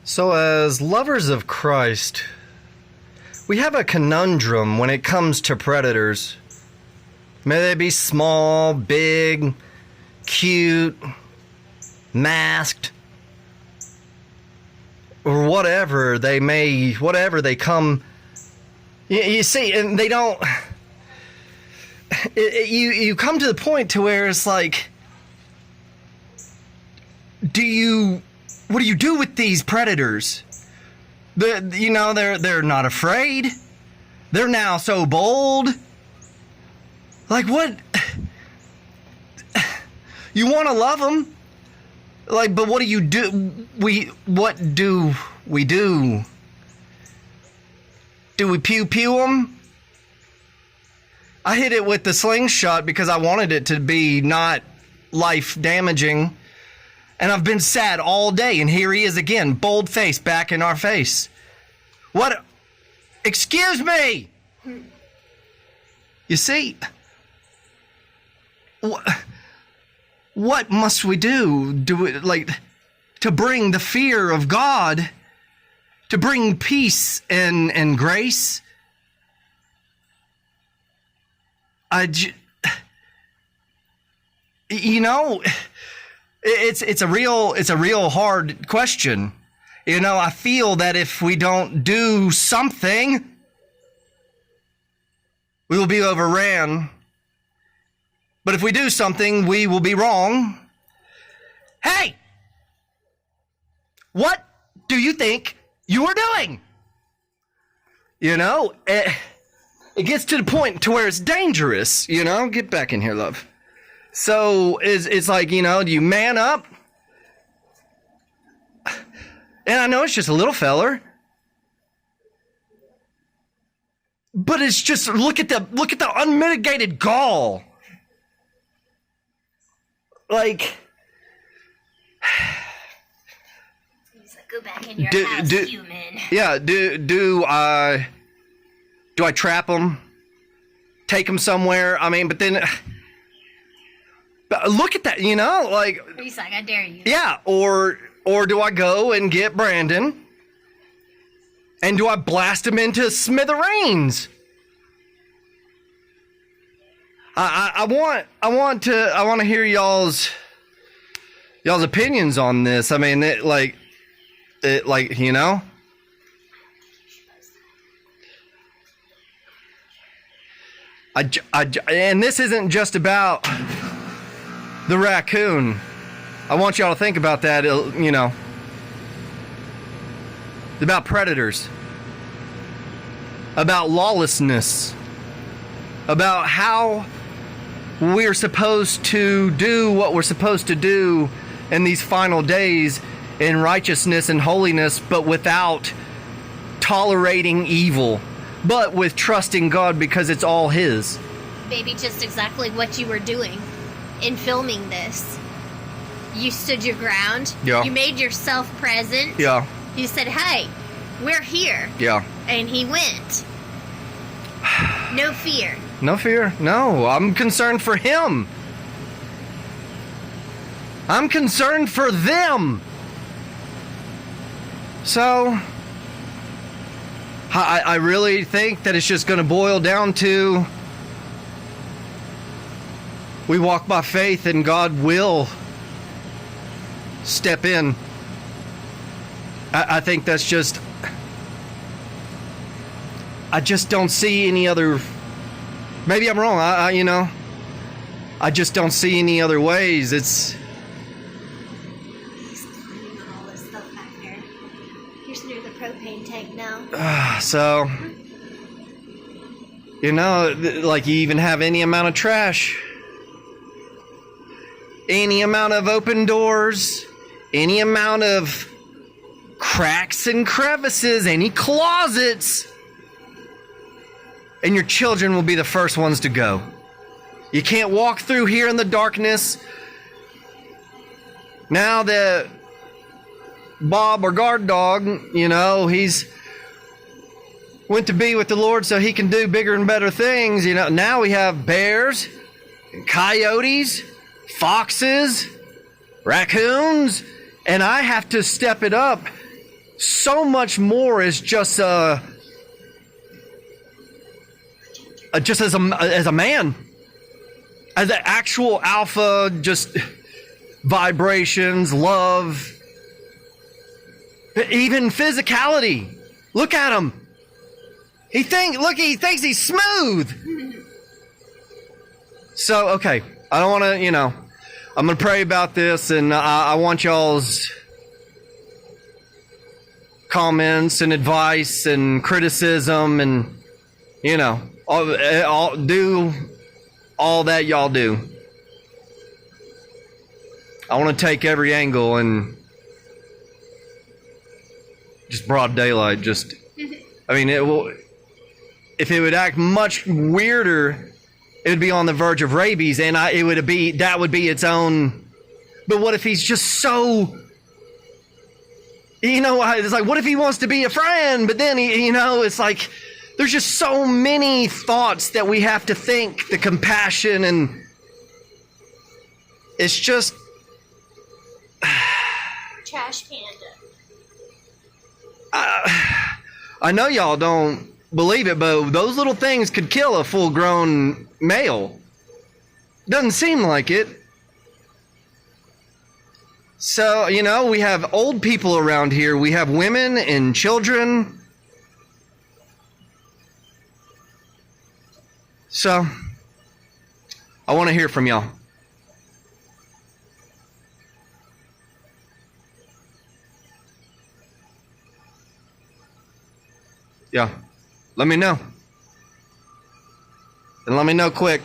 So, as lovers of Christ, we have a conundrum when it comes to predators. May they be small, big, cute, masked, or whatever they come. You see, and they don't. You come to the point to where it's like, what do you do with these predators? They're not afraid. They're now so bold. Like, what? You want to love them, like, but what do you do? What do we do? Do we pew them? I hit it with the slingshot because I wanted it to be not life damaging. And I've been sad all day, and here he is again, bold face back in our face. What? Excuse me! You see, what must we do? To bring the fear of God, to bring peace and grace? It's a real hard question. I feel that if we don't do something, we will be overran. But if we do something, we will be wrong. Hey! What do you think you are doing? It gets to the point to where it's dangerous, Get back in here, love. So it's like, do you man up? And I know it's just a little feller, but it's just look at the unmitigated gall. Like, he's like, go back in your house, human. Yeah, do I trap him? Take him somewhere? I mean, but then. But look at that, like... He's like, I dare you. Yeah, or do I go and get Brandon, and do I blast him into smithereens? I want to hear y'all's opinions on this. I mean, and this isn't just about the raccoon. I want y'all to think about that, about predators, about lawlessness, about how we're supposed to do what we're supposed to do in these final days in righteousness and holiness, but without tolerating evil, but with trusting God because it's all His. Baby, just exactly what you were doing in filming this. You stood your ground. Yeah. You made yourself present. Yeah. You said, hey, we're here. Yeah. And he went. No fear. No fear. No, I'm concerned for him. I'm concerned for them. So, I really think that it's just going to boil down to we walk by faith and God will step in. I think that's just... I just don't see any other... Maybe I'm wrong. I just don't see any other ways. It's... He's climbing on all this stuff back there. Here's near the propane tank now. So... like you even have any amount of trash... Any amount of open doors, any amount of cracks and crevices, any closets, and your children will be the first ones to go. You can't walk through here in the darkness. Now that Bob, our guard dog, he's went to be with the Lord so he can do bigger and better things. Now we have bears, coyotes, foxes, raccoons, and I have to step it up so much more as just as a man, as an actual alpha, just vibrations, love, even physicality. Look at him. He thinks he's smooth. So, okay, I don't want to, I'm going to pray about this, and I want y'all's comments and advice and criticism and, do all that y'all do. I want to take every angle and just broad daylight. It will. If it would act much weirder, it would be on the verge of rabies, and that would be its own. But what if he's just so? It's like, what if he wants to be a friend, but then it's like there's just so many thoughts that we have to think. The compassion, and it's just Trash panda. I know y'all don't believe it, but those little things could kill a full-grown male. Doesn't seem like it. So, we have old people around here. We have women and children. So, I want to hear from y'all. Yeah. Let me know. And let me know quick.